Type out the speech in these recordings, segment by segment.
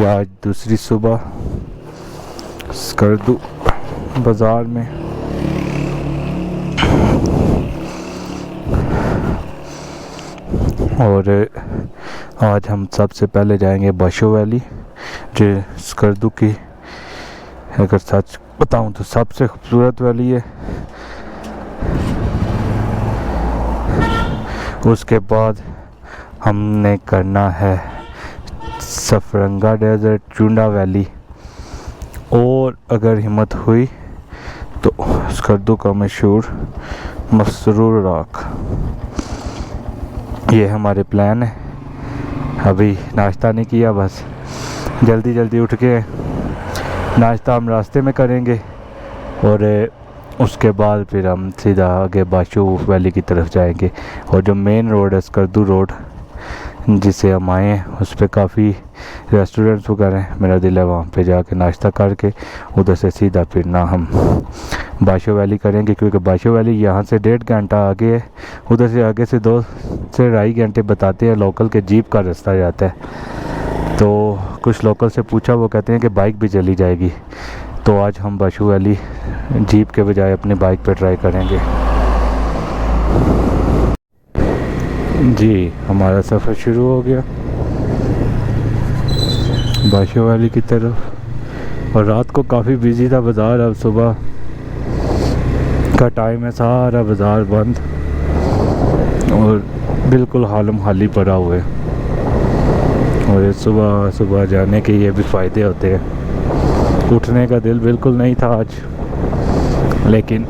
आज दूसरी सुबह स्कर्दू बाज़ार में। और आज हम सबसे पहले जाएंगे बाशो वैली, जो स्कर्दू की अगर सच बताऊं तो सबसे खूबसूरत वैली है। उसके बाद हमने करना है सफरंगा डेजर्ट, चुंडा वैली, और अगर हिम्मत हुई तो स्कर्दू का मशहूर मसरूर राख। ये हमारे प्लान है। अभी नाश्ता नहीं किया, बस जल्दी जल्दी उठ के नाश्ता हम रास्ते में करेंगे और उसके बाद फिर हम सीधा आगे बाशो वैली की तरफ जाएंगे। और जो मेन रोड है स्कर्दू रोड जिसे हम आए हैं, उस पर काफ़ी रेस्टोरेंट्स वगैरह हैं। मेरा दिल है वहाँ पे जाके नाश्ता करके उधर से सीधा फिर ना हम बाशो वैली करेंगे, क्योंकि बाशो वैली यहाँ से 1.5 घंटा आगे है। उधर से आगे से 2 से 2.5 घंटे बताते हैं लोकल के, जीप का रास्ता जाता है। तो कुछ लोकल से पूछा, वो कहते हैं कि बाइक भी चली जाएगी। तो आज हम बाशो वैली जीप के बजाय अपनी बाइक पे ट्राई करेंगे। जी, हमारा सफ़र शुरू हो गया बाशो वैली की तरफ। और रात को काफ़ी बिजी था बाज़ार। अब सुबह का टाइम है, सारा बाज़ार बंद और बिल्कुल हालम खाली पड़ा हुआ है। और सुबह सुबह जाने के ये भी फ़ायदे होते हैं। उठने का दिल बिल्कुल नहीं था आज, लेकिन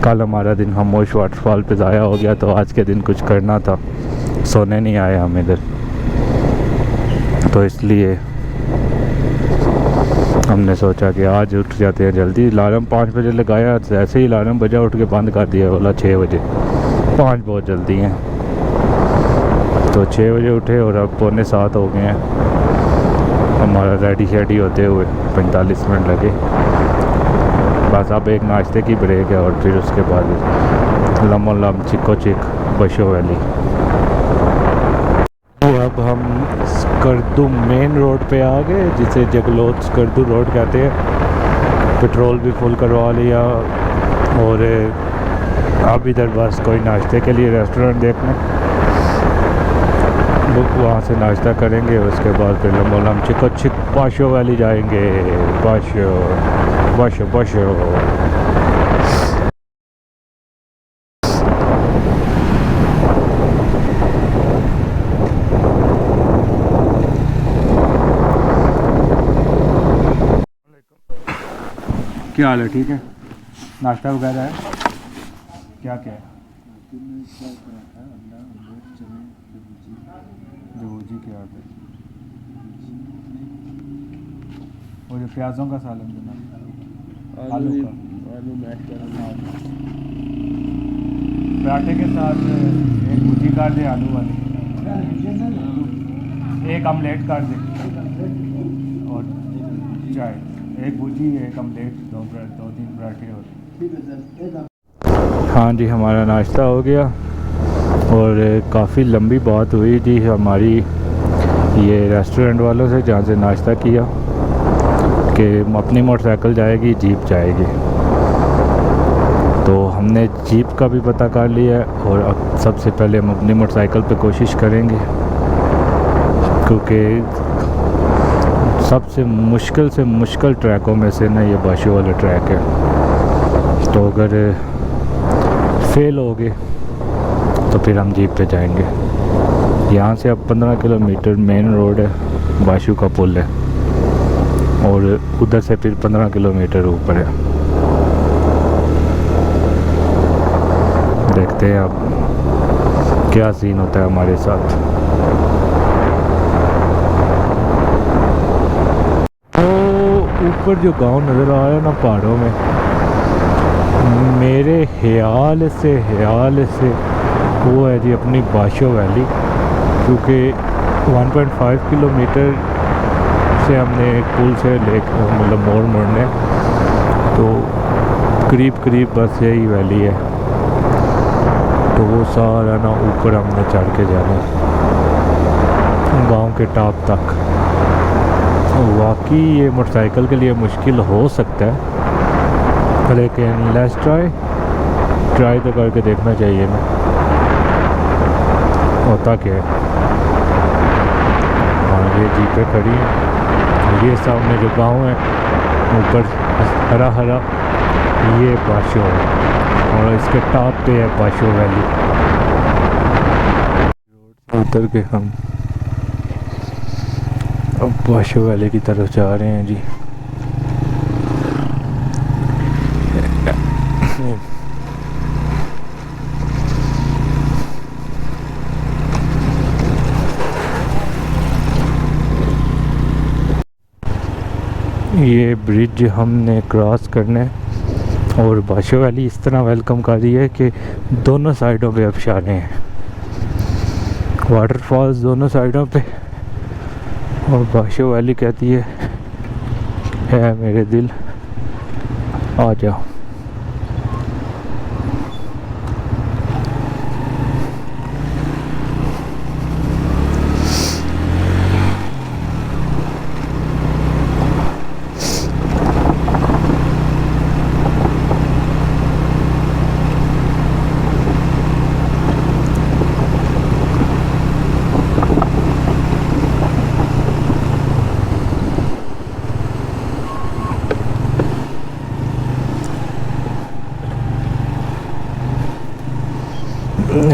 कल हमारा दिन खामोश वाटरफॉल पे ज़ाया हो गया, तो आज के दिन कुछ करना था। सोने नहीं आए हम इधर, तो इसलिए हमने सोचा कि आज उठ जाते हैं जल्दी। अलार्म 5 बजे लगाया, ऐसे ही अलार्म बजा, उठ के बंद कर दिया, बोला 6 बजे। 5 बहुत जल्दी हैं, तो 6 बजे उठे और अब 6:45 हो गए हैं। हमारा रेडी शेडी होते हुए 45 मिनट लगे। बस अब एक नाश्ते की ब्रेक है और फिर उसके बाद लम लम चिको चिक बाशो वैली। तो अब हम स्कर्दू मेन रोड पे आ गए, जिसे जगलोत स्कर्दू रोड कहते हैं। पेट्रोल भी फुल करवा लिया और अब इधर बस कोई नाश्ते के लिए रेस्टोरेंट देखना, वहाँ से नाश्ता करेंगे। उसके बाद फिर लम चिको चिक बाशो वैली जाएंगे। बाशो बाशो बाशो। क्या हाल है? ठीक है। नाश्ता वगैरह है? क्या क्या है? जबूजी क्या है? और जो प्याज़ों का सालन बना, आलू मैश करा, पराठे के साथ एक भुजी कर दे आलू वाली, एक ऑमलेट कर दे और चाय। एक भुजी, एक ऑमलेट, 2-3 पराठे और। हाँ जी, हमारा नाश्ता हो गया और काफ़ी लंबी बात हुई जी हमारी ये रेस्टोरेंट वालों से, जहाँ से नाश्ता किया, कि अपनी मोटरसाइकिल जाएगी, जीप जाएगी। तो हमने जीप का भी पता कर लिया और अब सबसे पहले हम अपनी मोटरसाइकिल पे कोशिश करेंगे, क्योंकि सबसे मुश्किल ट्रैकों में से ना ये बाशो वाला ट्रैक है। तो अगर फेल हो गए तो फिर हम जीप पे जाएंगे। यहाँ से अब 15 किलोमीटर मेन रोड है, बाशो का पुल है, और उधर से फिर 15 किलोमीटर ऊपर है। देखते हैं अब क्या सीन होता है हमारे साथ। ऊपर जो गांव नज़र आ रहा है ना पहाड़ों में, मेरे ख्याल से वो है जी अपनी बाशो वैली, क्योंकि 1.5 किलोमीटर से हमने एक पुल से लेकर मतलब मोड़ मोड़ने, तो करीब बस यही वैली है। तो वो सारा ना ऊपर हमने चढ़ के जाना गांव के टॉप तक। वाकई ये मोटरसाइकिल के लिए मुश्किल हो सकता है, लेकिन लेट्स ट्राई तो करके देखना चाहिए ना, होता क्या है। हाँ ये जीपें खड़ी हैं, ये सामने जो गांव है ऊपर हरा हरा, ये बाशो है और इसके टॉप पे है बाशो वैली। उतर के हम अब बाशो वैली की तरफ जा रहे हैं जी। ये ब्रिज हमने क्रॉस करना है और बाशो वैली इस तरह वेलकम कर रही है कि दोनों साइडों पे अफशाने हैं, वाटरफॉल्स दोनों साइडों पे, और बाशो वैली कहती है मेरे दिल आ जाओ।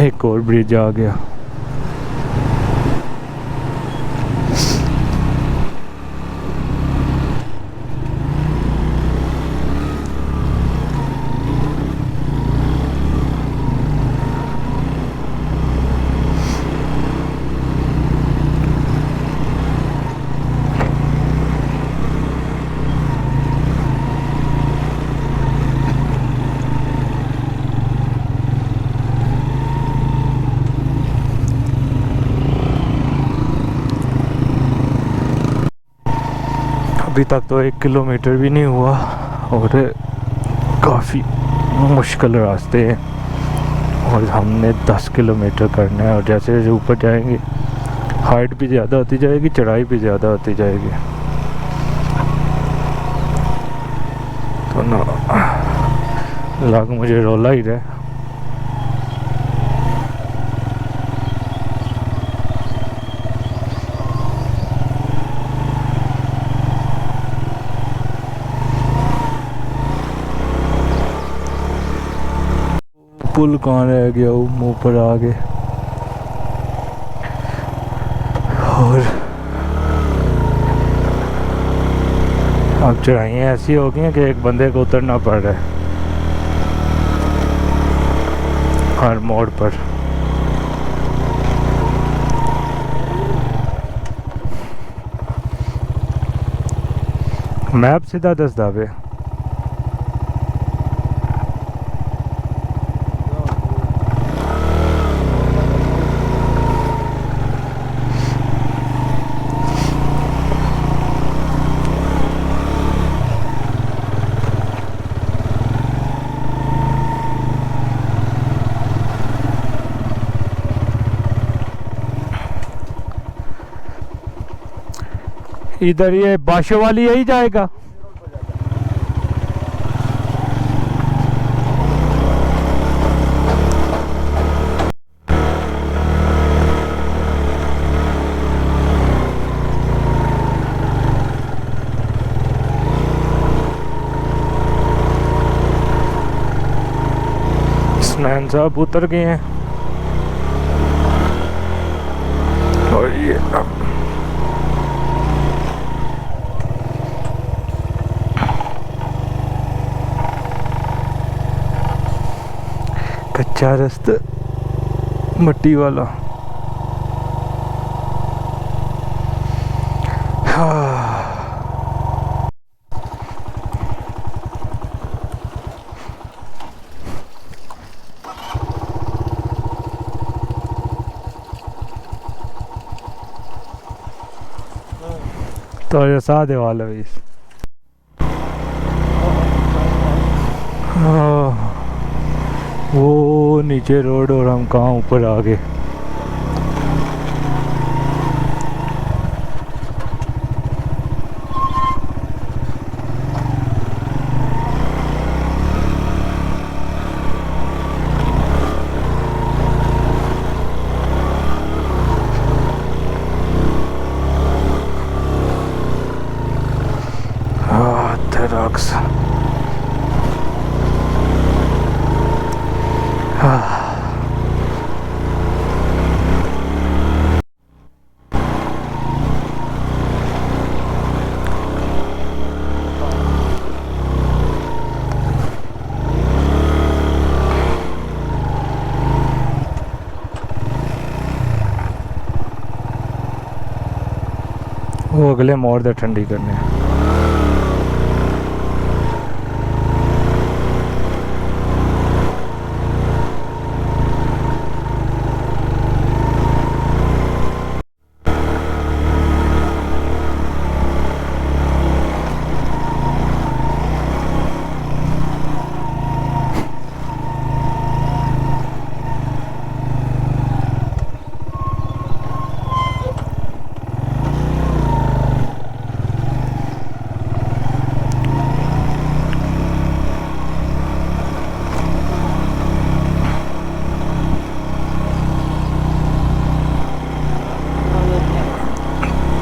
एक और ब्रिज आ गया। अभी तक तो 1 किलोमीटर भी नहीं हुआ और काफ़ी मुश्किल रास्ते हैं और हमने 10 किलोमीटर करना है। और जैसे जैसे ऊपर जाएंगे हाइट भी ज़्यादा होती जाएगी, चढ़ाई भी ज़्यादा होती जाएगी, तो ना लग मुझे रोला ही रहा। पुल कहाँ रह गया, वो मुँह पर आ गए। और अब चढ़ाइयाँ ऐसी हो गई हैं कि एक बंदे को उतरना पड़ रहा है हर मोड़ पर। मैप सीधा दसदा पे इधर ये बाशो वाली यही जाएगा। स्नैन साहब उतर गए हैं और ये कच्चा रास्ता मट्टी वाला। तो ये सादे वाला भी वो नीचे रोड और हम कहाँ ऊपर आ गए। वो अगले मोड़ दे ठंडी करने।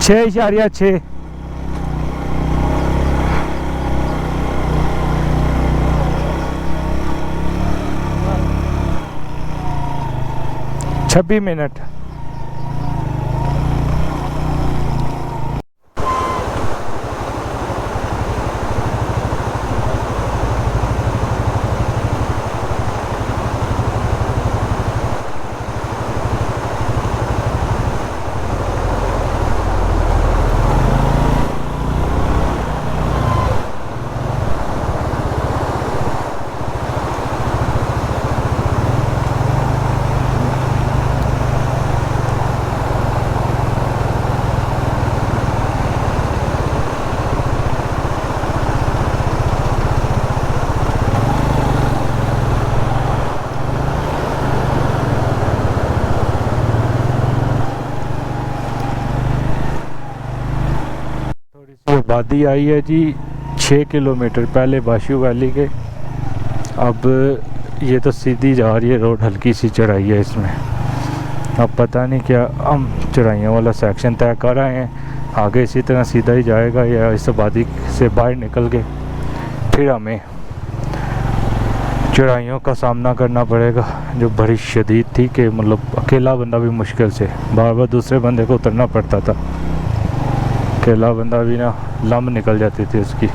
छः इशारिया 6। छब्बीस मिनट। आबादी आई है जी 6 किलोमीटर पहले बाशु वैली के। अब ये तो सीधी जा रही है रोड, हल्की सी चढ़ाई है इसमें। अब पता नहीं क्या हम चढ़ाइयों वाला सेक्शन तय कर रहे हैं, आगे इसी तरह सीधा ही जाएगा या इस आबादी से बाहर निकल के फिर हमें चढ़ाइयों का सामना करना पड़ेगा जो बड़ी शदीद थी कि मतलब अकेला बंदा भी मुश्किल से बार बार दूसरे बंदे को उतरना पड़ता था। अकेला बंदा भी ना लम निकल जाती थी उसकी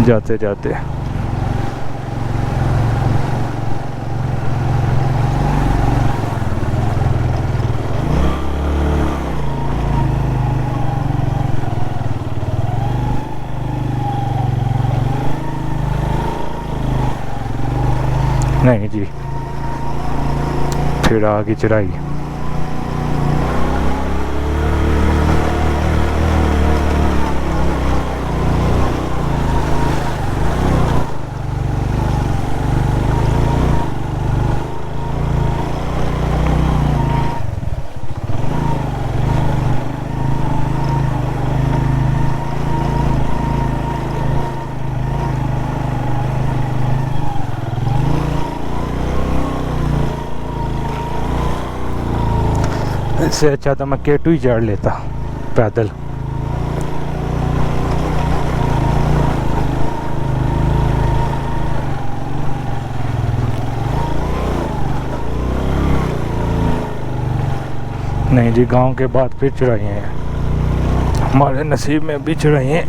जाते जाते। नहीं जी, फिर आगे चढ़ाई। इससे अच्छा तो मैं K2 ही चढ़ लेता पैदल। नहीं जी, गांव के बाद फिर चढ़ाई हैं, हमारे नसीब में भी चढ़ाई हैं।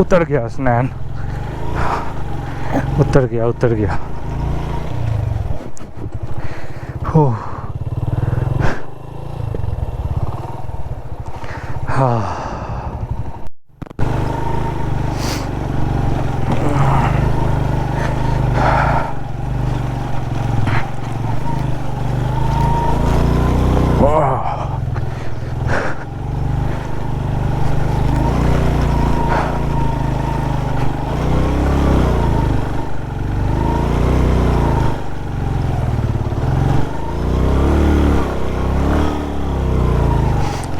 उतर गया स्नैन, उतर गया। हो हाँ,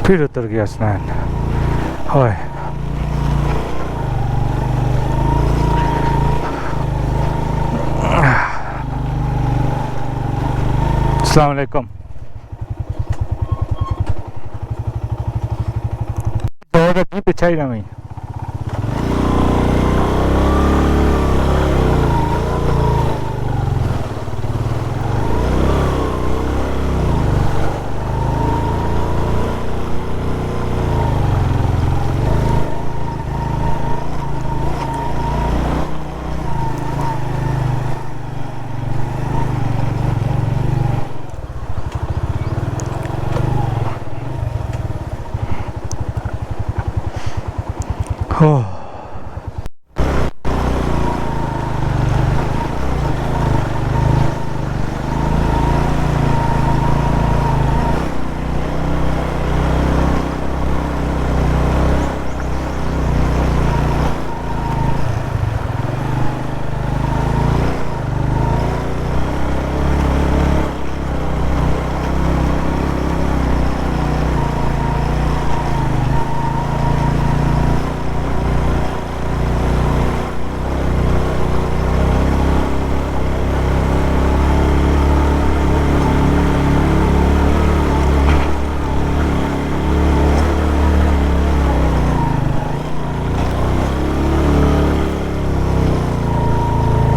फिर उतर गया स्नैन। हाय अस्सलाम वालेकुम। पीछा ही ना वही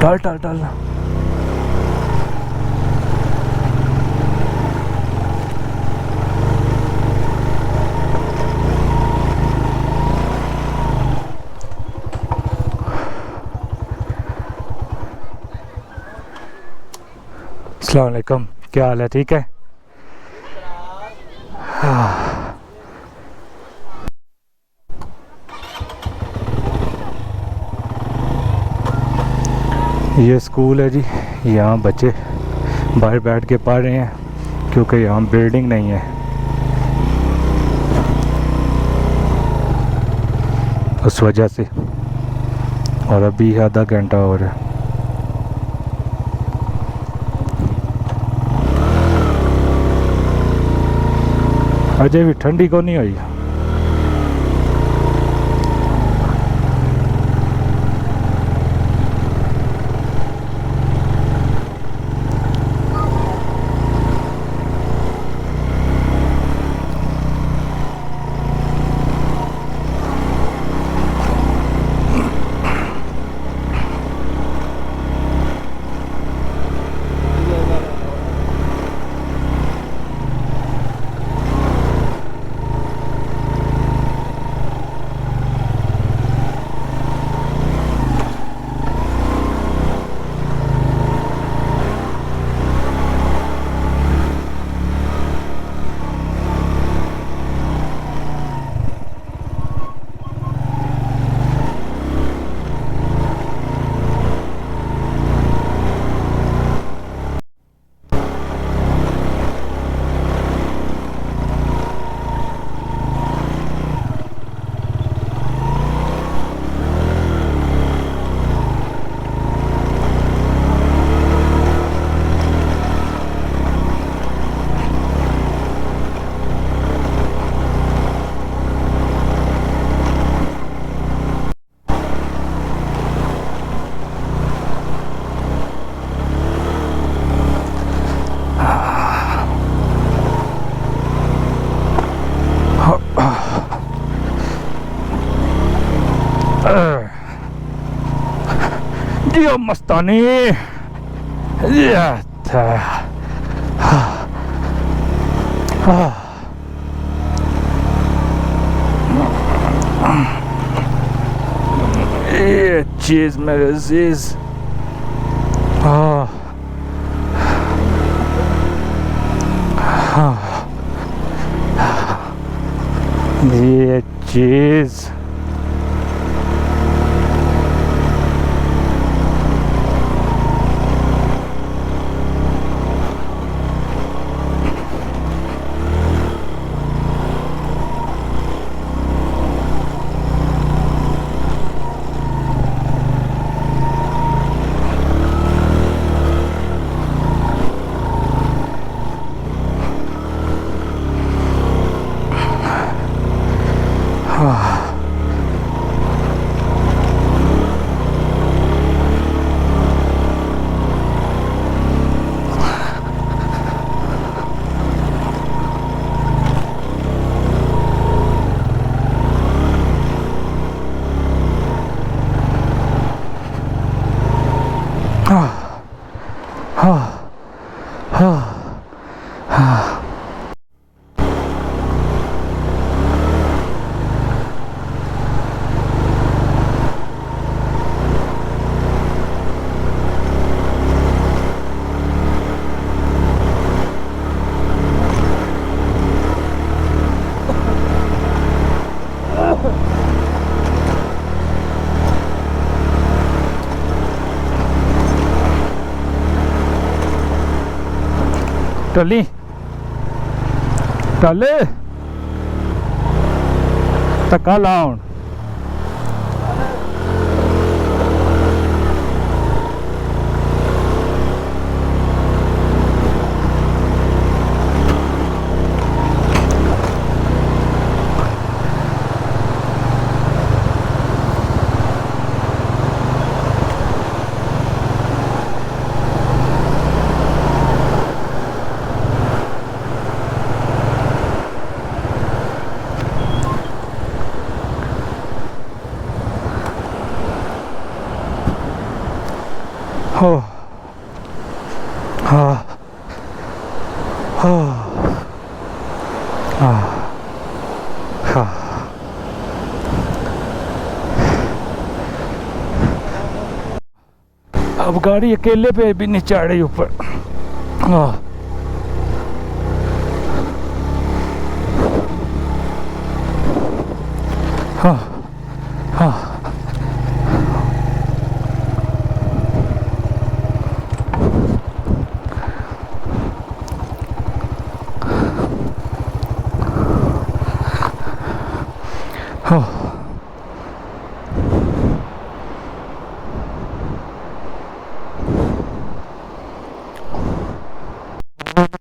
डाल डाल डाल। अस्सलाम वालेकुम, क्या हाल है? ठीक है। ये स्कूल है जी, यहाँ बच्चे बाहर बैठ के पढ़ रहे हैं क्योंकि यहाँ बिल्डिंग नहीं है, उस वजह से। और अभी आधा घंटा हो रहा है। अजय भी ठंडी को नहीं हुई। जियो मस्तानी। ये चीज मेरे अजीज, ये चीज टली टले धक्का लाउन। हो हाँ हाँ हाँ हाँ। अब गाड़ी अकेले पे भी नहीं चढ़ रही ऊपर। हाँ हाँ हाँ।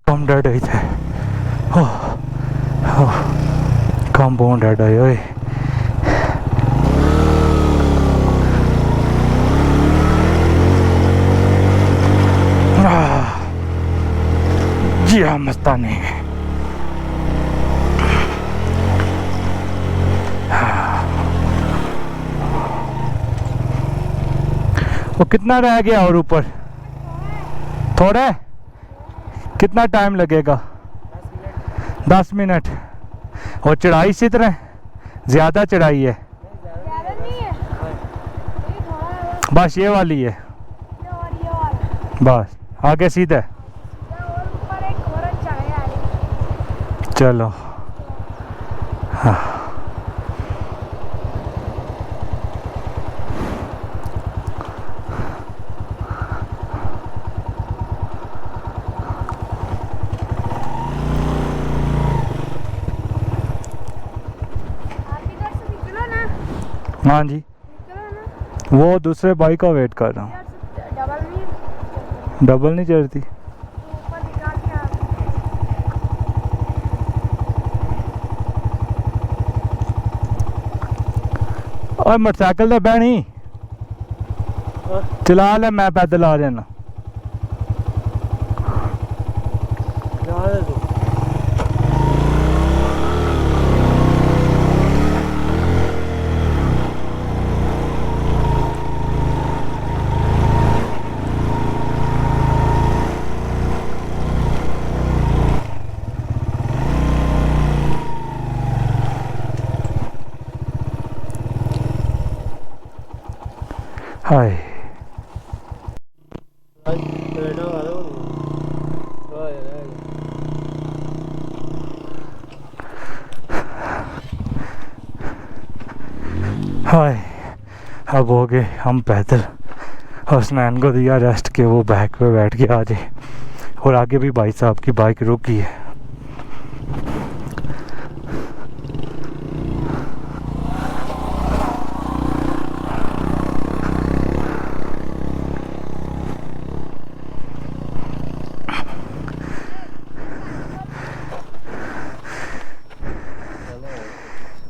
Come dead आई थे। Come bone dead आई ओए। जी हाँ मस्तानी। वो कितना रह गया और ऊपर थोड़ा है? कितना टाइम लगेगा? 10 मिनट। और चढ़ाई इसी तरह ज़्यादा चढ़ाई है? बस ये वाली है बस, आगे सीधा है। चलो हाँ। हाँ जी, वो दूसरे बाइक का वेट कर रहा हूँ। डबल नहीं चढ़ती। और मोटरसाइकिल तो बहनी चला ले, मैं पैदल आ जाना। हाय हाय। अब हो गए हम पैदल। हसनैन को दिया रेस्ट के वो बैक पे बैठ के आ जाए। और आगे भी भाई साहब की बाइक रुकी है।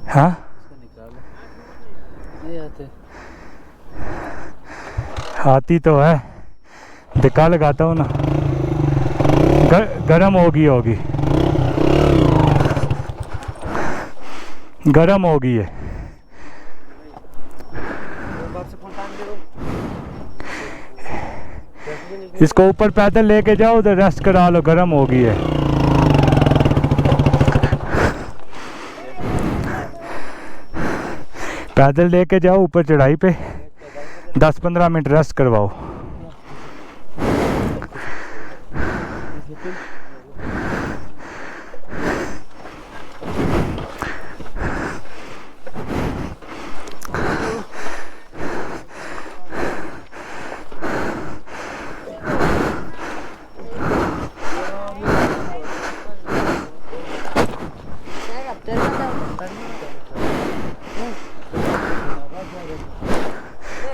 हाँ आती तो है, धक्का लगाता हूँ ना। गरम होगी गरम होगी है। इसको ऊपर पैदल लेके जाओ, उधर रेस्ट करा लो, गरम होगी है। पैदल लेके जाओ ऊपर चढ़ाई पे, 10-15 मिनट रेस्ट करवाओ।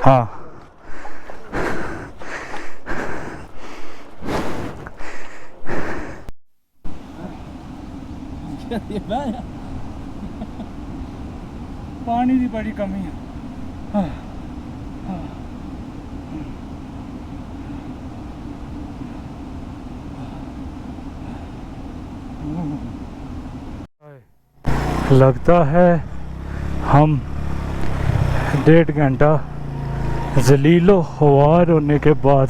हाँ पानी की बड़ी कमी है। हाँ। हाँ। लगता है हम 1.5 घंटा जलीलो ख्वार होने के बाद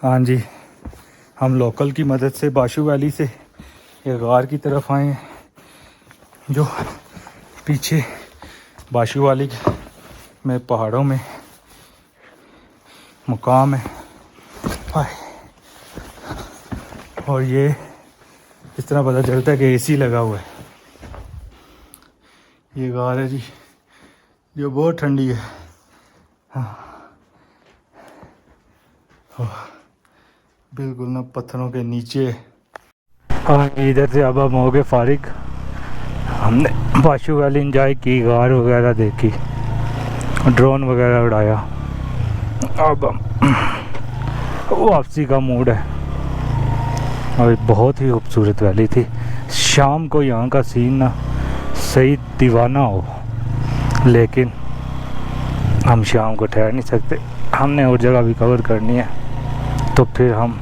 हाँ जी, हम लोकल की मदद से बाशु वैली से ये गार की तरफ आए हैं, जो पीछे बाशु वैली में पहाड़ों में मुकाम है। और ये इस तरह पता चलता है कि एसी लगा हुआ है। ये गार है जी, जो बहुत ठंडी है। हाँ, बिल्कुल ना पत्थरों के नीचे। हाँ, इधर से अब हम हो गए फारिग। हमने बाशु वैली इंजॉय की, गार वगैरह देखी, ड्रोन वगैरह उड़ाया। अब वापसी का मूड है। और बहुत ही खूबसूरत वैली थी। शाम को यहाँ का सीन ना सही दीवाना हो, लेकिन हम शाम को ठहर नहीं सकते, हमने और जगह भी कवर करनी है, तो फिर हम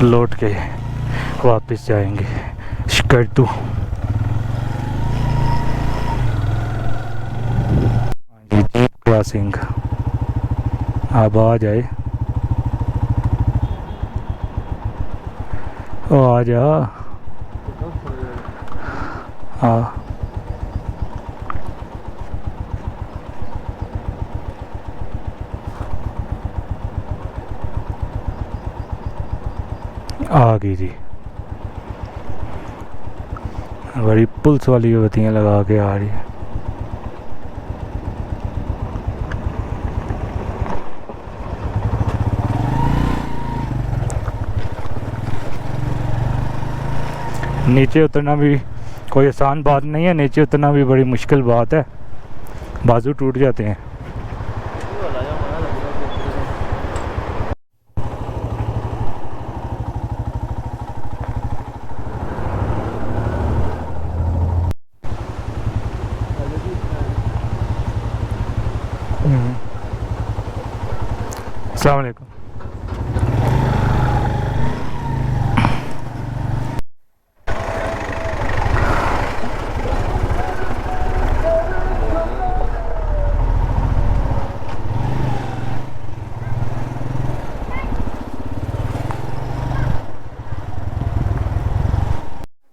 लौट के वापस जाएंगे शिकरतू। जीप क्रॉसिंग अब आ जाए। ओ आ जा। हाँ, आ गई जी। बड़ी पुलिस वाली बत्तियाँ लगा के आ रही है। नीचे उतरना भी कोई आसान बात नहीं है, नीचे उतरना भी बड़ी मुश्किल बात है, बाजू टूट जाते हैं। अस्सलाम वालेकुम।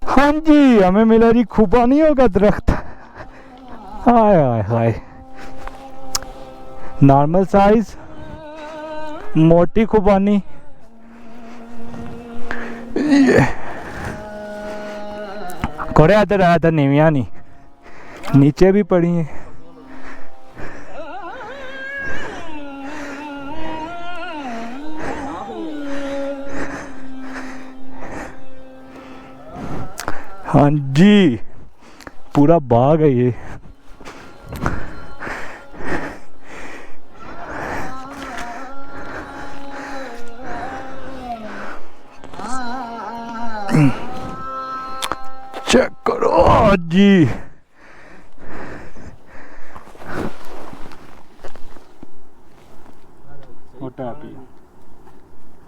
हाँ जी, हमें मिला जी खुबानियों का दरख्त। हाय हाय हाय, नॉर्मल साइज मोटी खुबानी। कोड़े इधर आया था, नीविया नहीं, नीचे भी पड़ी है। हाँ जी, पूरा बाग है ये। चेक करो जी। होटा पी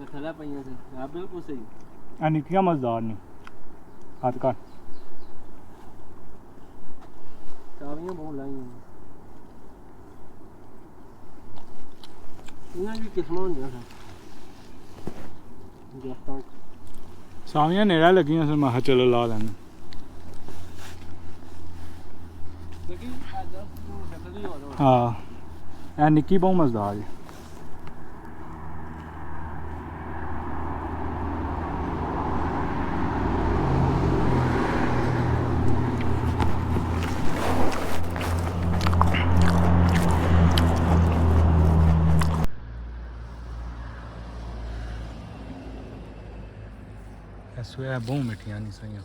थला पईया से हां बिल्कुल सही अनि क्या मजेदार नहीं हाथ का चाबियां बहुत लाई हैं इन्हां की किस्मां होंदियां सन जफ्तां सामियां नेड़ा लगियां सन, मैं चलो ला लैंगे। लेकिन आज नकली हो रहा हाँ, ए निक्की बहुत मजेदार है। ऐसे बहुत मिठियां नहीं सही।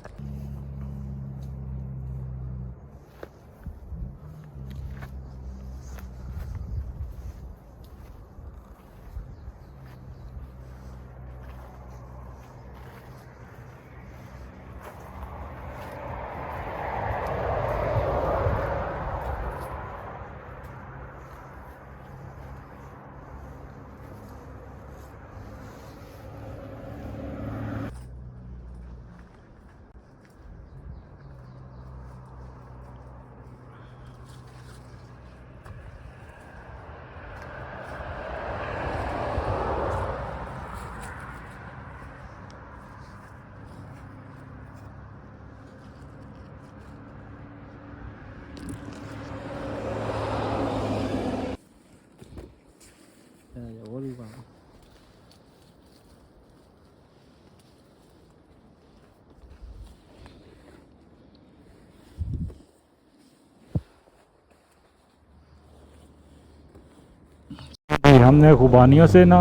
हमने खुबानियों से ना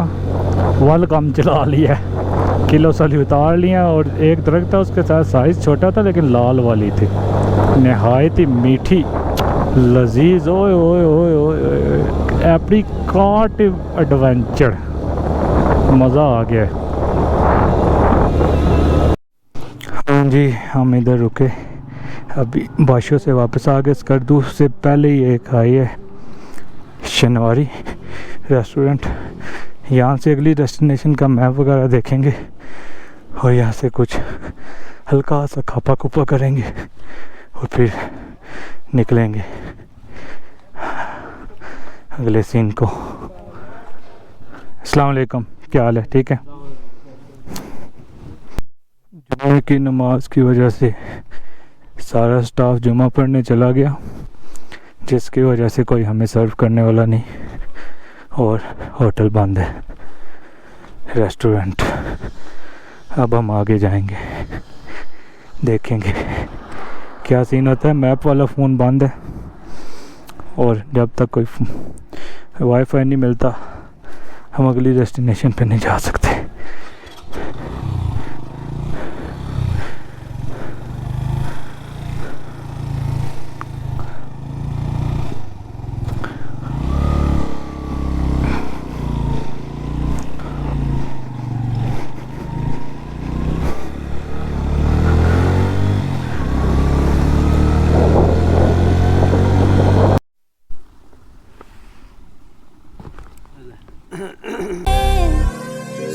वल कम चला लिया है, किलो सली उतार लिया। और एक दरख्त था उसके साथ साइज़ छोटा था लेकिन लाल वाली थी, नहायत ही मीठी लजीज। ओए ओए ओए ओए एप्रिकॉट एडवेंचर, मज़ा आ गया। हाँ जी, हम इधर रुके, अभी बाशों से वापस आ गए। स्कर्दू से पहले ही एक आई है शनवारी रेस्टोरेंट, यहाँ से अगली डेस्टिनेशन का मैप वगैरह देखेंगे और यहाँ से कुछ हल्का सा खापा खुपा करेंगे और फिर निकलेंगे अगले सीन को। अस्सलाम वालेकुम, क्या हाल है? ठीक है। जुम्मे की नमाज की वजह से सारा स्टाफ जुम्मा पढ़ने चला गया, जिसकी वजह से कोई हमें सर्व करने वाला नहीं और होटल बंद है, रेस्टोरेंट। अब हम आगे जाएंगे, देखेंगे क्या सीन होता है। मैप वाला फ़ोन बंद है और जब तक कोई वाईफाई नहीं मिलता हम अगली डेस्टिनेशन पे नहीं जा सकते।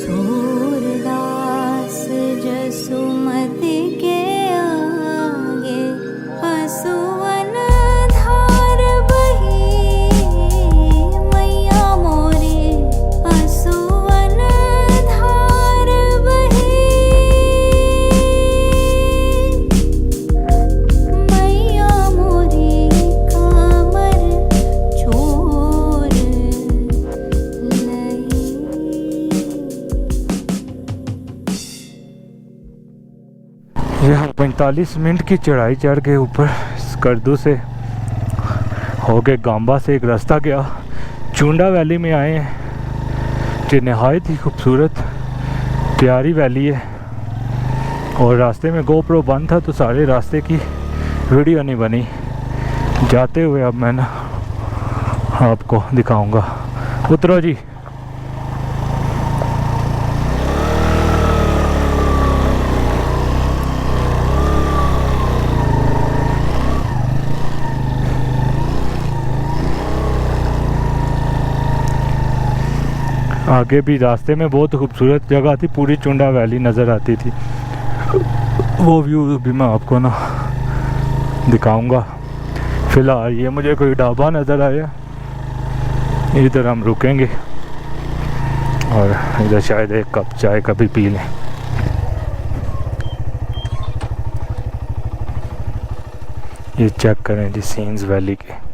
सूरदास जसुमति के आगे हसुवन धार बही, मैया मोरी हसुवन धार बही, मैया मोरी कामर छोर लई। ये हम 45 मिनट की चढ़ाई चढ़ के ऊपर स्कर्दू से हो गए गांबा से एक रास्ता गया, चुंडा वैली में आए हैं जो नहायत ही खूबसूरत प्यारी वैली है। और रास्ते में गोप्रो बंद था तो सारे रास्ते की वीडियो नहीं बनी। जाते हुए अब मैं ना आपको दिखाऊंगा। उतरो जी। आगे भी रास्ते में बहुत खूबसूरत जगह थी, पूरी चुंडा वैली नज़र आती थी। वो व्यू भी मैं आपको ना दिखाऊंगा। फ़िलहाल ये मुझे कोई ढाबा नज़र आया, इधर हम रुकेंगे और इधर शायद एक कप चाय का भी पी लें। ये चेक करें जी सीन्स वैली के।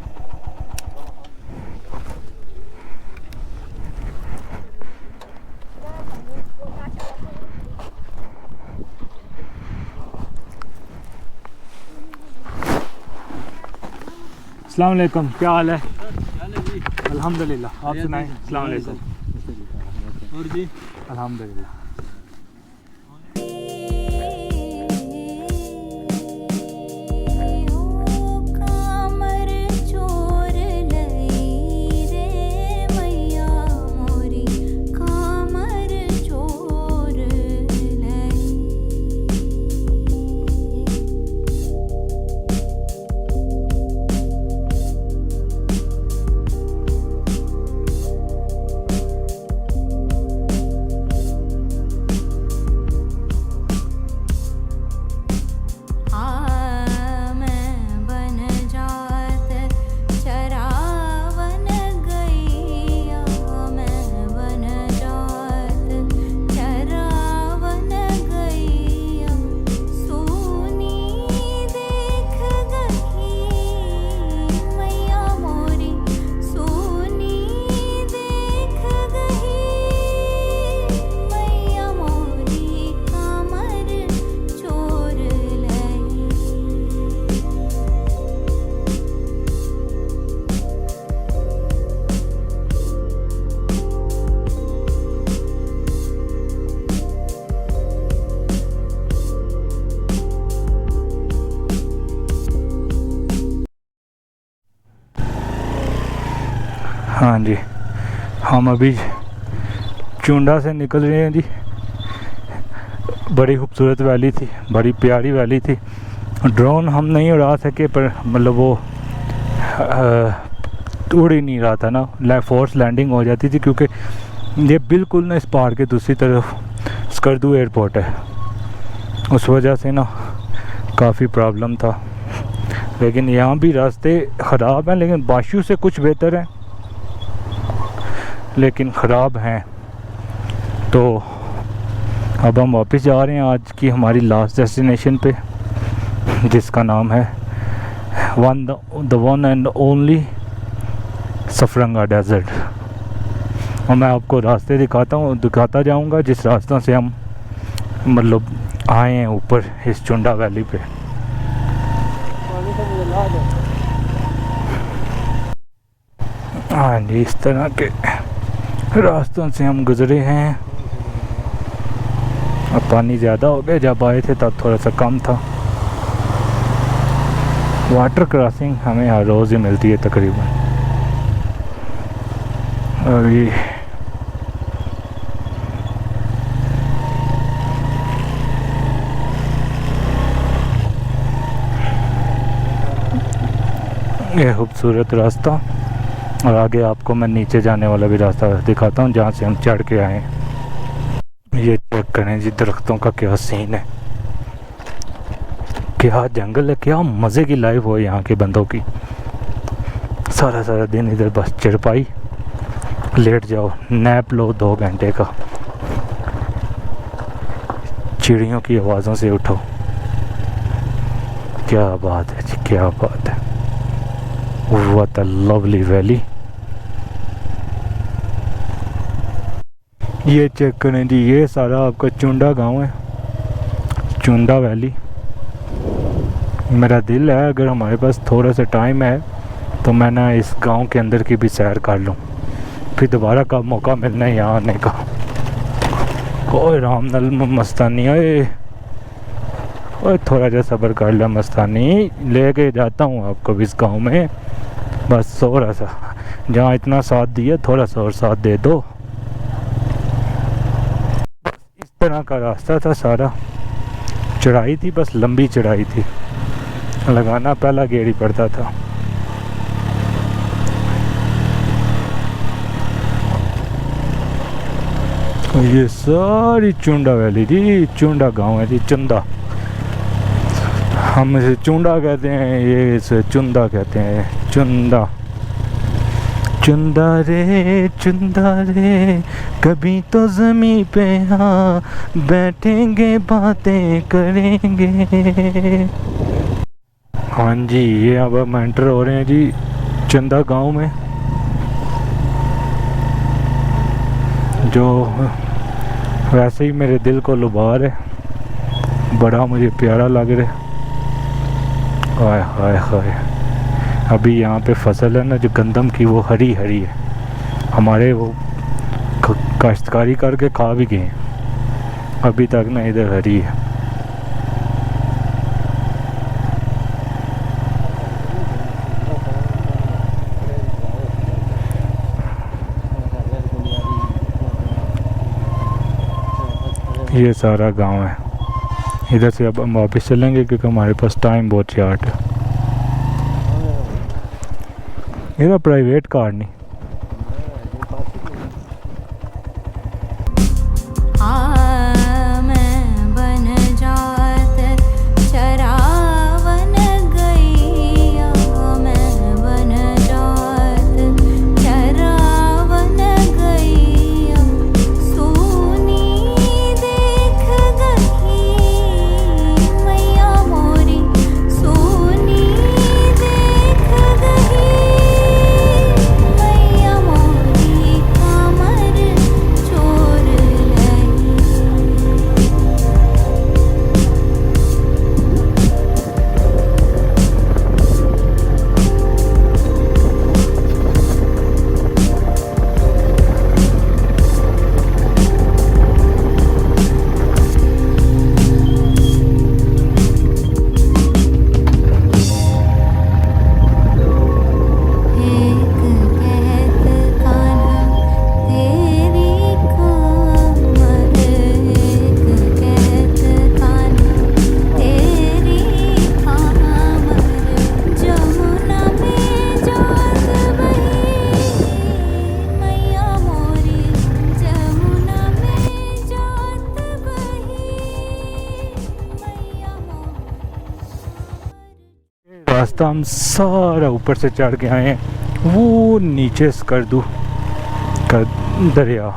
अस्सलाम वालेकुम, क्या हाल है? अल्हम्दुलिल्लाह, आप सुनाएं। अस्सलाम वालेकुम। और जी अल्हम्दुलिल्लाह। कामर चोर लई रे, मैया मोरी कामर चोर लई। हाँ जी, हम अभी चुंडा से निकल रहे हैं जी। बड़ी खूबसूरत वैली थी, बड़ी प्यारी वैली थी। ड्रोन हम नहीं उड़ा सके, पर मतलब वो उड़ ही नहीं रहा था ना, फोर्स लैंडिंग हो जाती थी, क्योंकि ये बिल्कुल ना इस पहाड़ के दूसरी तरफ स्कर्दू एयरपोर्ट है, उस वजह से ना काफ़ी प्रॉब्लम था। लेकिन यहाँ भी रास्ते ख़राब हैं, लेकिन बाशु से कुछ बेहतर हैं, लेकिन ख़राब हैं। तो अब हम वापस जा रहे हैं आज की हमारी लास्ट डेस्टिनेशन पे, जिसका नाम है द वन एंड ओनली सफरंगा डेजर्ट। और मैं आपको रास्ते दिखाता जाऊंगा जिस रास्ता से हम मतलब आए हैं ऊपर इस चुंडा वैली पे। पानी तो मुझे ला दो। हाँ जी, इस तरह के रास्तों से हम गुजरे हैं। अब पानी ज़्यादा हो गया, जब आए थे तब थोड़ा सा कम था। वाटर क्रॉसिंग हमें हर रोज़ ही मिलती है तकरीबन। अभी ये खूबसूरत रास्ता, और आगे आपको मैं नीचे जाने वाला भी रास्ता दिखाता हूँ जहाँ से हम चढ़ के आए हैं। ये चेक करें जी, दरख्तों का क्या सीन है, क्या जंगल है, क्या मज़े की लाइफ हो यहाँ के बंदों की। सारा सारा दिन इधर बस चरपाई, लेट जाओ, नैप लो 2 घंटे का, चिड़ियों की आवाज़ों से उठो। क्या बात है जी, क्या बात है। What a lovely valley. ये चेक करें जी, ये सारा आपका चुंडा गांव है, चुंडा वैली। मेरा दिल है अगर हमारे पास थोड़ा सा टाइम है तो मैं ना इस गांव के अंदर की भी सैर कर लूँ, फिर दोबारा कब मौका मिलना है यहाँ आने का। ओए रामनल मस्तानी, ओए थोड़ा सा सब्र कर लिया मस्तानी, लेके जाता हूँ आपको भी इस गाँव में। बस थोड़ा सा, जहाँ इतना साथ दिया थोड़ा सा और साथ दे दो। इस तरह का रास्ता था, सारा चढ़ाई थी, बस लंबी चढ़ाई थी, लगाना पहला गेड़ी पड़ता था। ये सारी चुंडा वैली जी, चुंडा गांव है जी, चुंदा। हम इसे चुंडा कहते हैं, ये इसे चुंदा कहते हैं, चुंदा। चुंदा रे कभी तो ज़मीं पे हाँ बैठेंगे बातें करेंगे। हाँ जी, ये अब हम एंटर हो रहे हैं जी चुंदा गांव में, जो वैसे ही मेरे दिल को लुभा रहे, बड़ा मुझे प्यारा लग रहा है। हाय हाय हाय, अभी यहाँ पे फसल है ना जो गंदम की, वो हरी हरी है। हमारे वो काश्तकारी करके खा भी गए, अभी तक ना इधर हरी है। ये सारा गांव है। इधर से अब हम वापस चलेंगे क्योंकि हमारे पास टाइम बहुत शार्ट है। ये प्राइवेट कार नहीं, मैं बन जात चरावन गैया, मैं बन जात चरावन गैया, सोनी देख गई मैया मोरी, सोनी देख गई मैया रास्ता हम सारा ऊपर से चढ़ के आए हैं, वो नीचे स्कर्दू का दरिया।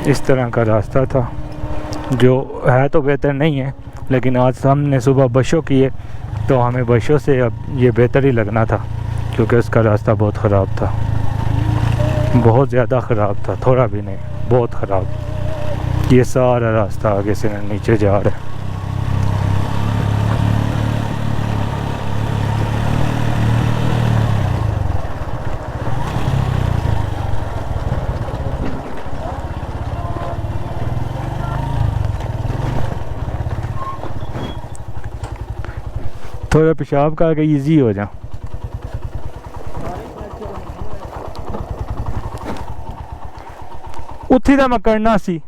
इस तरह का रास्ता था, जो है तो बेहतर नहीं है, लेकिन आज हमने सुबह बशो किए तो हमें बशो से अब ये बेहतर ही लगना था, क्योंकि उसका रास्ता बहुत ख़राब था, बहुत ज़्यादा ख़राब था, थोड़ा भी नहीं, बहुत ख़राब। ये सारा रास्ता आगे से नीचे जा रहा है। थोड़ा पेशाब करके इजी हो जा। उत्थी तो मैं करना सी। ये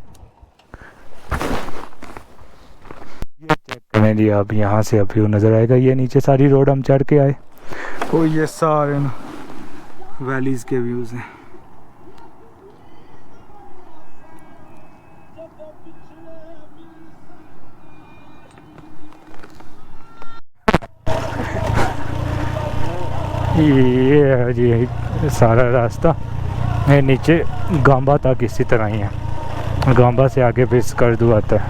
चेक करें जी, अब यहाँ से अब व्यू नज़र आएगा। ये नीचे सारी रोड हम चढ़ के आए, और ये सारे वैलीज़ के व्यूज़ हैं। ये है जी सारा रास्ता है, नीचे गांबा तक इसी तरह ही है। गांबा से आगे फिर स्कर्दू आता है।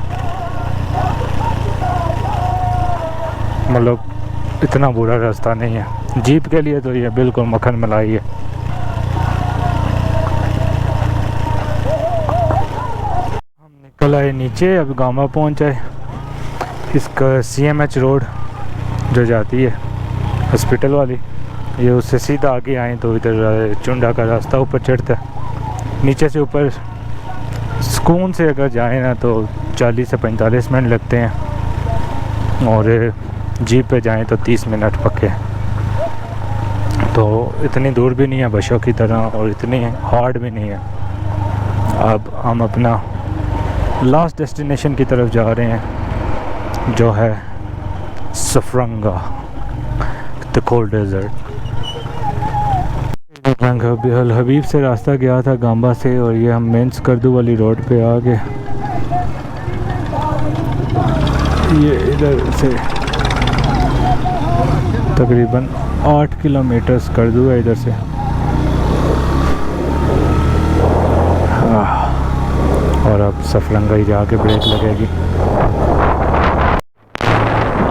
मतलब इतना बुरा रास्ता नहीं है, जीप के लिए तो ये बिल्कुल मक्खन मलाई है। हम निकल आए नीचे, अब गांबा पहुंच आए। इसका CMH रोड जो जाती है हॉस्पिटल वाली, ये उससे सीधा आगे आए तो इधर चुंडा का रास्ता ऊपर चढ़ता है। नीचे से ऊपर सुकून से अगर जाए ना तो 40 से 45 मिनट लगते हैं, और जीप पे जाएं तो 30 मिनट पक्के। तो इतनी दूर भी नहीं है बशों की तरह, और इतनी हार्ड भी नहीं है। अब हम अपना लास्ट डेस्टिनेशन की तरफ जा रहे हैं, जो है सफरंगा, द कोल्ड डेजर्ट। अल हबीब से रास्ता गया था गांबा से, और ये हम मेन स्कर्दू वाली रोड पे आ गए। ये इधर से तकरीबन 8 किलोमीटर स्कर्दू है इधर से। और अब सफरंगा ही जाके ब्रेक लगेगी।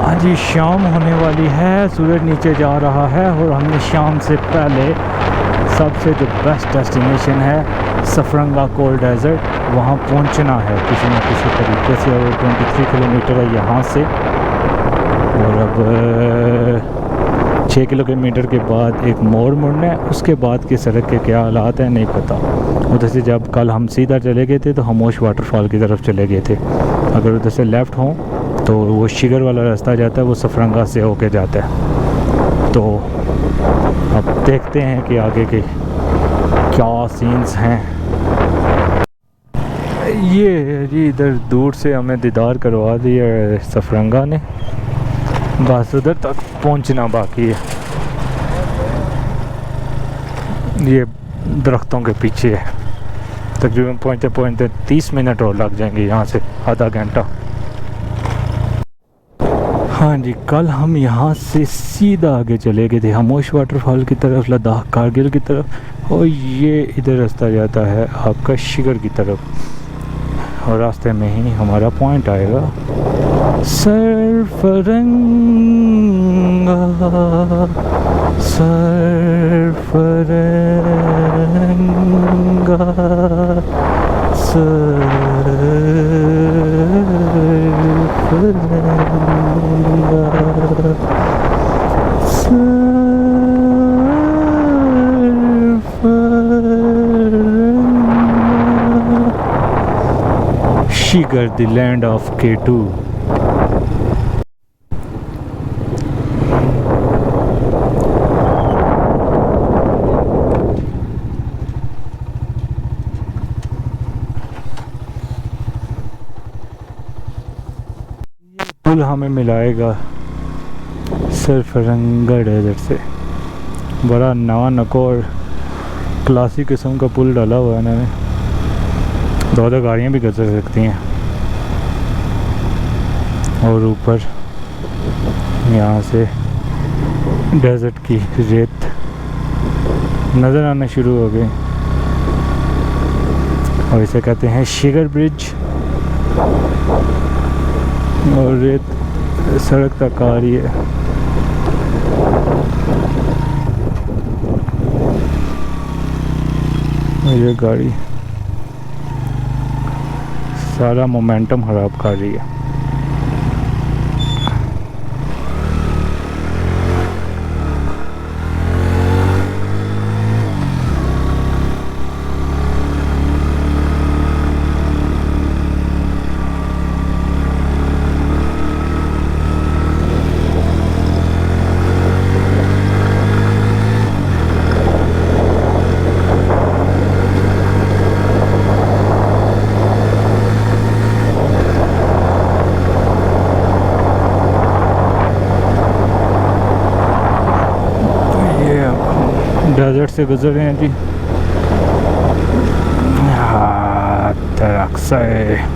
आज ही शाम होने वाली है, सूरज नीचे जा रहा है, और हमने शाम से पहले सबसे जो बेस्ट डेस्टिनेशन है सफरंगा कोल्ड डेजर्ट, वहाँ पहुँचना है किसी न किसी तरीके से। और 23 किलोमीटर है यहाँ से, और अब 6 किलोमीटर के बाद एक मोड़ मुड़ना है। उसके बाद की सड़क के क्या हालात हैं नहीं पता। उधर से जब कल हम सीधा चले गए थे तो हमोश वाटरफॉल की तरफ चले गए थे। अगर उधर से लेफ़्ट हों तो वो शिगर वाला रास्ता जाता है, वो सफरंगा से होके जाता है। तो अब देखते हैं कि आगे के क्या सीन्स हैं। ये जी इधर दूर से हमें दीदार करवा दिया सफरंगा ने, बस उधर तक पहुंचना बाकी है। ये दरख्तों के पीछे है, तकरीबन पहुंचते पहुंचते 30 मिनट और लग जाएंगे, यहाँ से आधा घंटा। हाँ जी, कल हम यहाँ से सीधा आगे चले गए थे हमोश वाटरफॉल की तरफ, लद्दाख कारगिल की तरफ, और ये इधर रास्ता जाता है आपका शिगर की तरफ। और रास्ते में ही हमारा पॉइंट आएगा सरफरंगा, सरफरंगा, Shigar, the land of K2. पुल हमें मिलाएगा सरफरंगा डेजर्ट से। बड़ा नवा नकोर क्लासी किस्म का पुल डाला हुआ है इन्होंने, दो गाड़ियाँ भी गुजर सकती हैं। और ऊपर यहाँ से डेजर्ट की रेत नज़र आना शुरू हो गई और इसे कहते हैं शिगर ब्रिज। और रेत सड़क तक आ रही है। ये गाड़ी सारा मोमेंटम खराब कर रही है। डेजर्ट से गुजर रहे हैं जी। दरख्त है।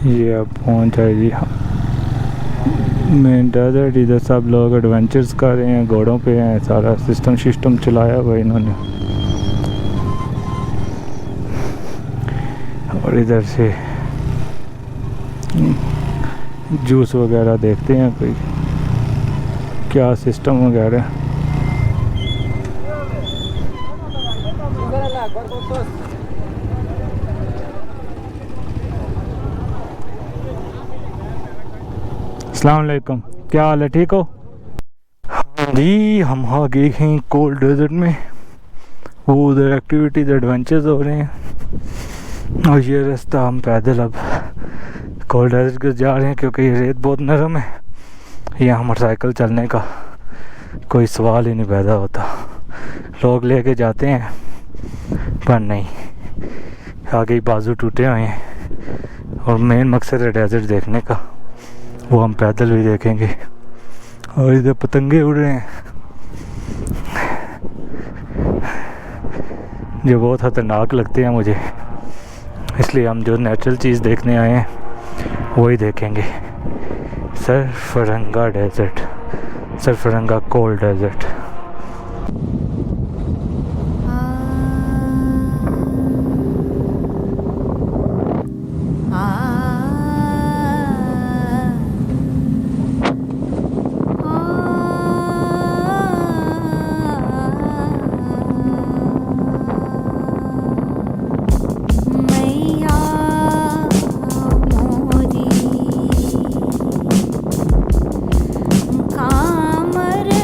ये अब पहुंच जाए जी मेन डेजर्ट। इधर सब लोग एडवेंचर्स कर रहे हैं, घोड़ों पे हैं, सारा सिस्टम चलाया हुआ इन्होंने। और इधर से जूस वगैरह देखते हैं कोई क्या सिस्टम वगैरह। अस्सलाम वालेकुम, क्या हाल है, ठीक हो? हाँ जी, हम आ गए हैं कोल्ड डेजर्ट में। वो उधर एक्टिविटीज एडवेंचर्स हो रहे हैं और ये रास्ता हम पैदल अब कोल्ड डेजर्ट के जा रहे हैं क्योंकि ये रेत बहुत नरम है। यहाँ मोटरसाइकिल चलने का कोई सवाल ही नहीं पैदा होता। लोग लेके जाते हैं पर नहीं, आगे बाजू टूटे हुए हैं। और मेन मकसद है डेजर्ट देखने का, वो हम पैदल भी देखेंगे। और इधर पतंगे उड़ रहे हैं जो बहुत खतरनाक लगते हैं मुझे, इसलिए हम जो नेचुरल चीज़ देखने आए हैं वही देखेंगे। सरफरंगा डेजर्ट, सरफरंगा कोल्ड डेजर्ट। कामरे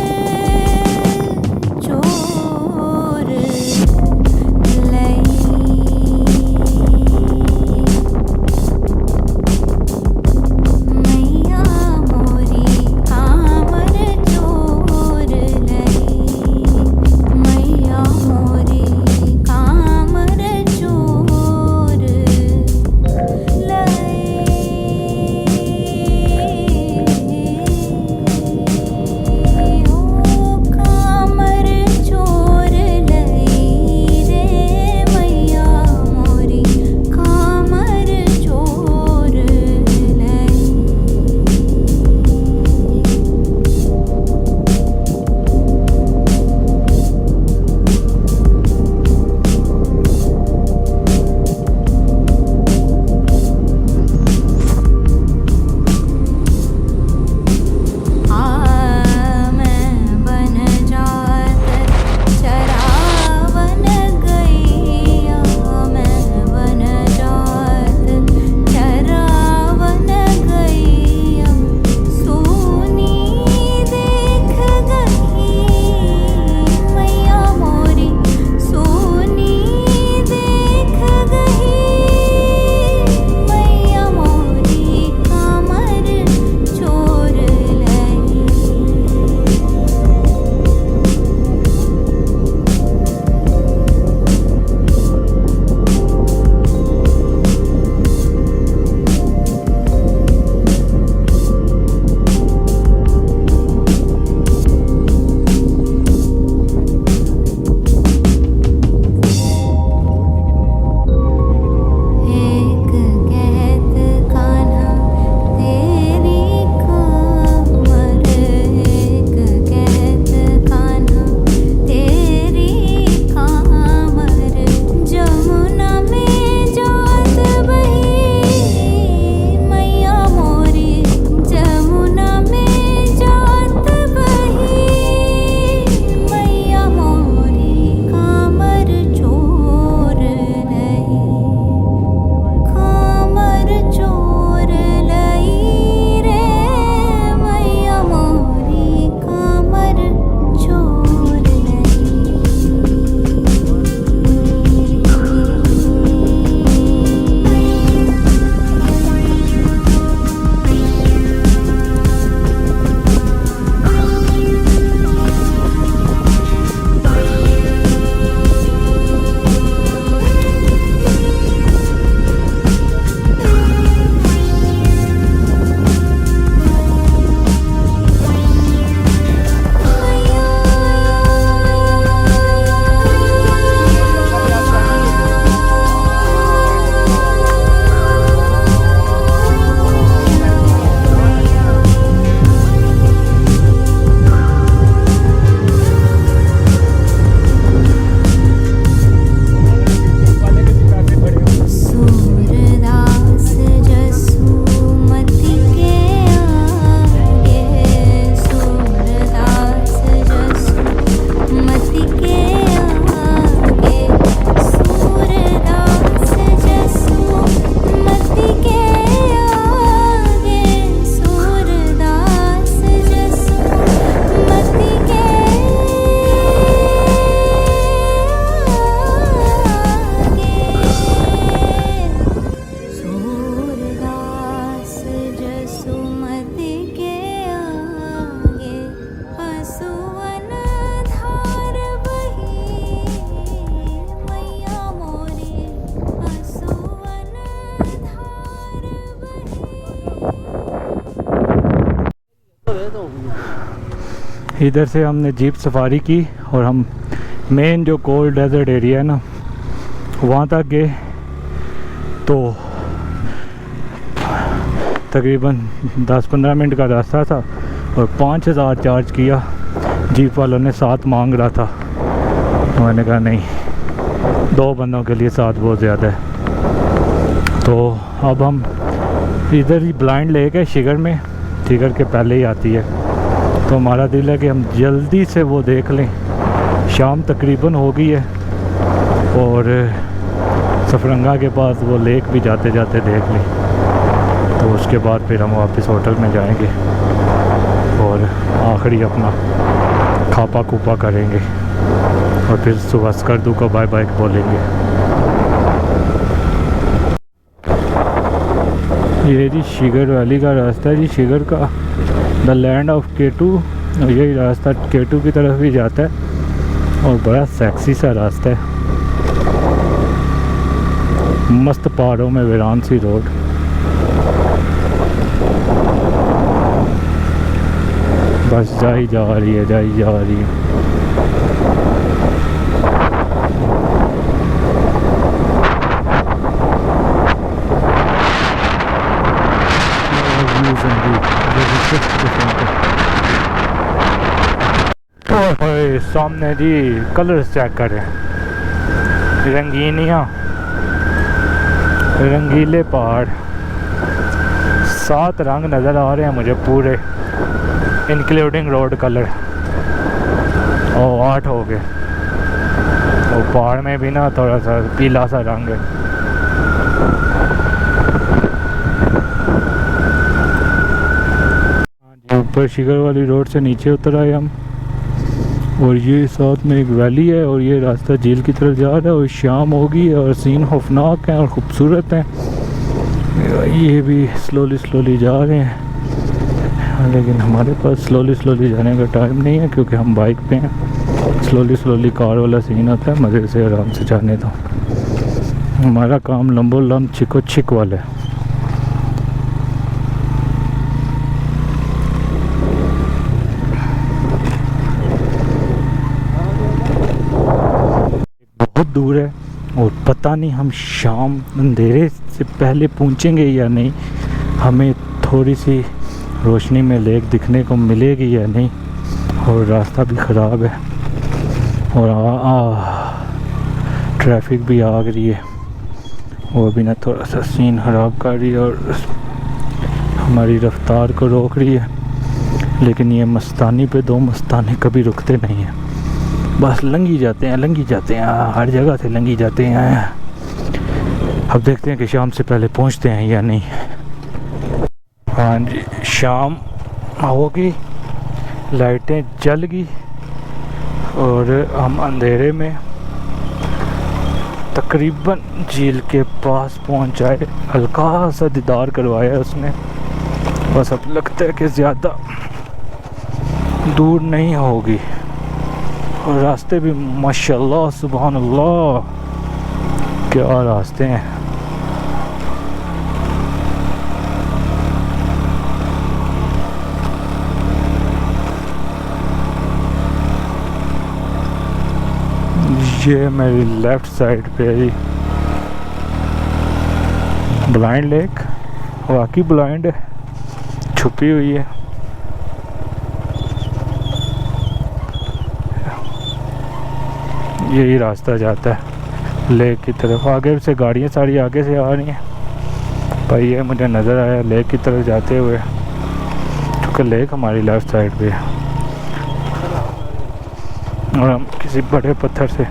इधर से हमने जीप सफारी की और हम मेन जो कोल्ड डेजर्ट एरिया है ना वहाँ तक गए। तो तकरीबन 10-15 मिनट का रास्ता था और 5000 चार्ज किया। जीप वालों ने 7 मांग रहा था। मैंने कहा नहीं, 2 बंदों के लिए 7 बहुत ज़्यादा है। तो अब हम इधर ही ब्लाइंड लेक है शिगर में, शिगर के पहले ही आती है। तो हमारा दिल है कि हम जल्दी से वो देख लें। शाम तकरीबन हो गई है और सफरंगा के पास वो लेक भी जाते जाते देख लें। तो उसके बाद फिर हम वापस होटल में जाएंगे और आखिरी अपना खापा खूपा करेंगे और फिर सुबह स्कर्दू को बाय बाय बोलेंगे। ये जी शिगर वैली का रास्ता है जी, शिगर का द लैंड ऑफ केटू। यही रास्ता केटू की तरफ भी जाता है और बड़ा सेक्सी सा रास्ता है। मस्त पहाड़ों में वीरान सी रोड। बस जाई जा रही है, जाई जा रही है। ओए सामने जी कलर्स चेक करें, रंगीनियाँ, रंगीले पहाड़। 7 रंग नज़र आ रहे हैं मुझे पूरे, इंक्लूडिंग रोड कलर। और 8 हो गए। और पहाड़ में भी ना थोड़ा सा पीला सा रंग है। ऊपर शिगर वाली रोड से नीचे उतर आए हम और ये साथ में एक वैली है और ये रास्ता झील की तरफ जा रहा है। और शाम होगी और सीन खौफनाक है और ख़ूबसूरत है। ये भी स्लोली जा रहे हैं, लेकिन हमारे पास स्लोली जाने का टाइम नहीं है क्योंकि हम बाइक पे हैं। स्लोली कार वाला सीन आता है, मज़े से आराम से जाने दो। हमारा काम लंबो लंब छिको छिक वाला है। बहुत दूर है और पता नहीं हम शाम अंधेरे से पहले पहुंचेंगे या नहीं। हमें थोड़ी सी रोशनी में लेक दिखने को मिलेगी या नहीं। और रास्ता भी ख़राब है और ट्रैफिक भी आ रही है, वो भी ना थोड़ा सा सीन ख़राब कर रही है और हमारी रफ्तार को रोक रही है। लेकिन ये मस्तानी पे 2 मस्ताने कभी रुकते नहीं हैं, बस लंगी जाते हैं, हर जगह से लंगी जाते हैं। अब देखते हैं कि शाम से पहले पहुंचते हैं या नहीं। हाँ जी, शाम होगी, लाइटें जल गई और हम अंधेरे में तकरीबन झील के पास पहुंच जाए। हल्का सा दीदार करवाया उसने, बस अब लगता है कि ज़्यादा दूर नहीं होगी। और रास्ते भी माशाल्लाह सुभान अल्लाह, क्या रास्ते हैं। ये मेरी लेफ्ट साइड पे है ब्लाइंड लेक, वाकई ब्लाइंड है, छुपी हुई है। यही रास्ता जाता है लेक की तरफ। आगे से गाड़ियाँ सारी आगे से आ रही हैं भाई, ये मुझे नज़र आया लेक की तरफ जाते हुए, क्योंकि लेक हमारी लेफ़्ट साइड पे है और हम किसी बड़े पत्थर से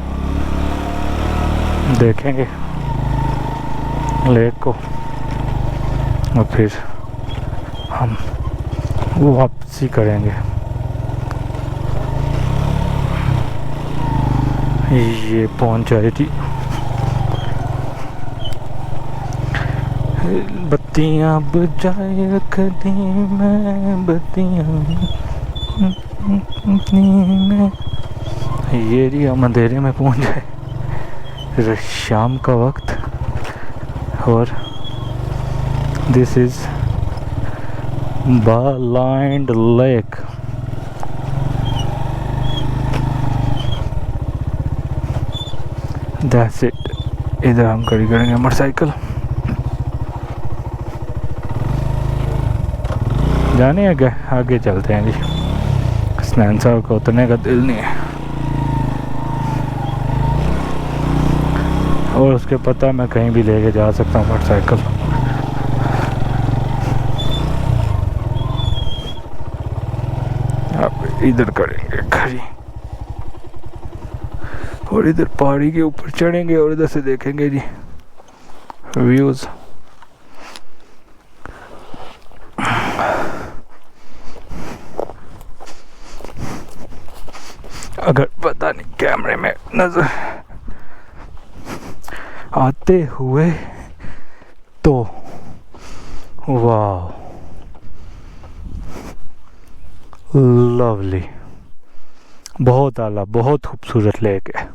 देखेंगे लेक को और फिर हम वापसी करेंगे। ये पहुंच जाए थी। बत्तियां बुझाए रख दी मैं, बत्तियां में। ये जी हम अंधेरे में पहुंच गए, शाम का वक्त। और this is blind lake. That's it. इधर हम खड़ी करेंगे मोटरसाइकिल। जाने आगे आगे चलते हैं जी। हसनैन साहब को उतरने का दिल नहीं है, और उसके पता मैं कहीं भी लेके जा सकता हूँ मोटरसाइकिल। अब इधर करेंगे खड़ी, और इधर पहाड़ी के ऊपर चढ़ेंगे और इधर से देखेंगे जी व्यूज़। अगर पता नहीं कैमरे में नजर आते हुए तो वाह, लवली, बहुत आला, बहुत खूबसूरत लेक है।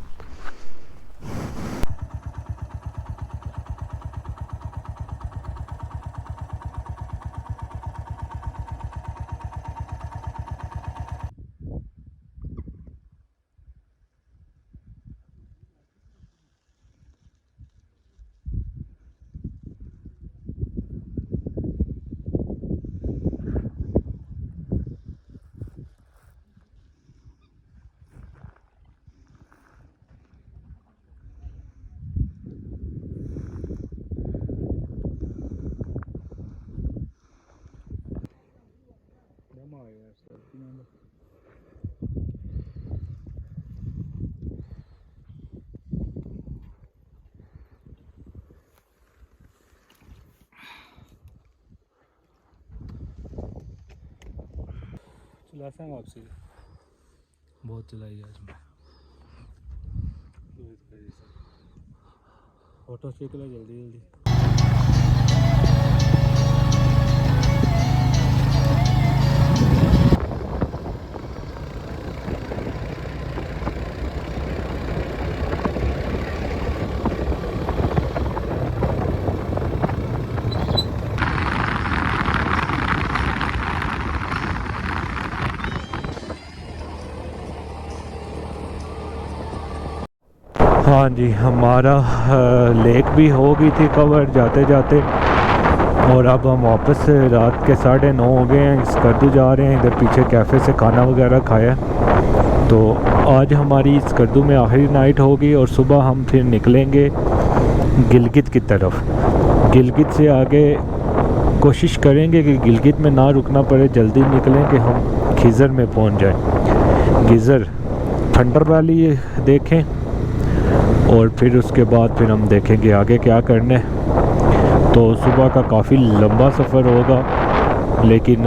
चलाता हूँ आपसे, बहुत चलाई आज मैं। फोटो खींच लो जल्दी जल्दी। हाँ जी, हमारा लेक भी हो गई थी कवर जाते जाते, और अब हम वापस रात के 9:30 हो गए हैं, स्कर्दू जा रहे हैं। इधर पीछे कैफ़े से खाना वगैरह खाया। तो आज हमारी स्कर्दू में आखिरी नाइट होगी, और सुबह हम फिर निकलेंगे गिलगित की तरफ। गिलगित से आगे कोशिश करेंगे कि गिलगित में ना रुकना पड़े, जल्दी निकलें कि हम खिज़र में पहुंच जाएं। खिज़र थंडर वैली देखें, और फिर उसके बाद फिर हम देखेंगे आगे क्या करना है। तो सुबह का काफ़ी लंबा सफ़र होगा, लेकिन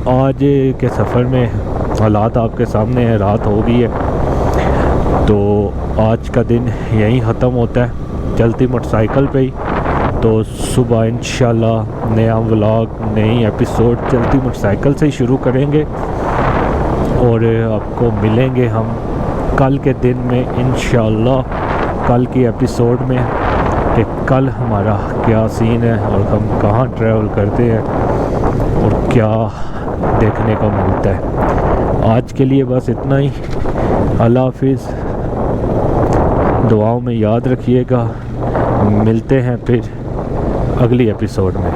आज के सफ़र में हालात आपके सामने है, रात हो गई है। तो आज का दिन यहीं ख़त्म होता है, चलती मोटरसाइकिल पे ही। तो सुबह इंशाल्लाह नया व्लॉग, नई एपिसोड चलती मोटरसाइकिल से ही शुरू करेंगे, और आपको मिलेंगे हम कल के दिन में इंशाल्लाह, कल की एपिसोड में, कि कल हमारा क्या सीन है और हम कहाँ ट्रैवल करते हैं और क्या देखने को मिलता है। आज के लिए बस इतना ही। अल्लाह हाफिज़, दुआओं में याद रखिएगा। मिलते हैं फिर अगली एपिसोड में।